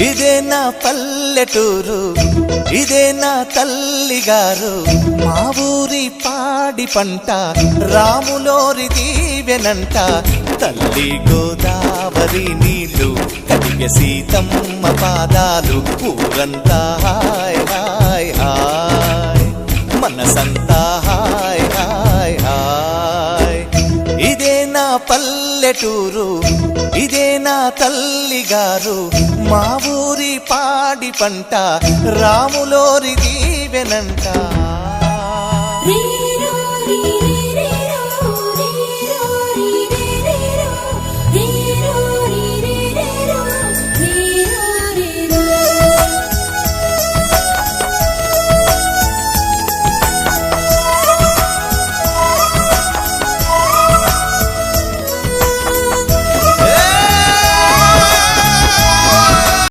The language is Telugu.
ఇదే నా పల్లెటూరు, ఇదే నా తల్లిగారు, మా ఊరి పాడి పంట రాములోరి దీవెనంట. తల్లి గోదావరి నీళ్ళు కడిగ సీతమ్మ పాదాలు, ఊరంతా హాయ్ హాయ్ హాయ్, మనసంతా హాయ్ హాయ్ హాయ్. ఇదే నా పల్లెటూరు, ఇదే నా తల్లిగారు, మా ఊరి పాడి పంట రాములోరి దీవెనంట.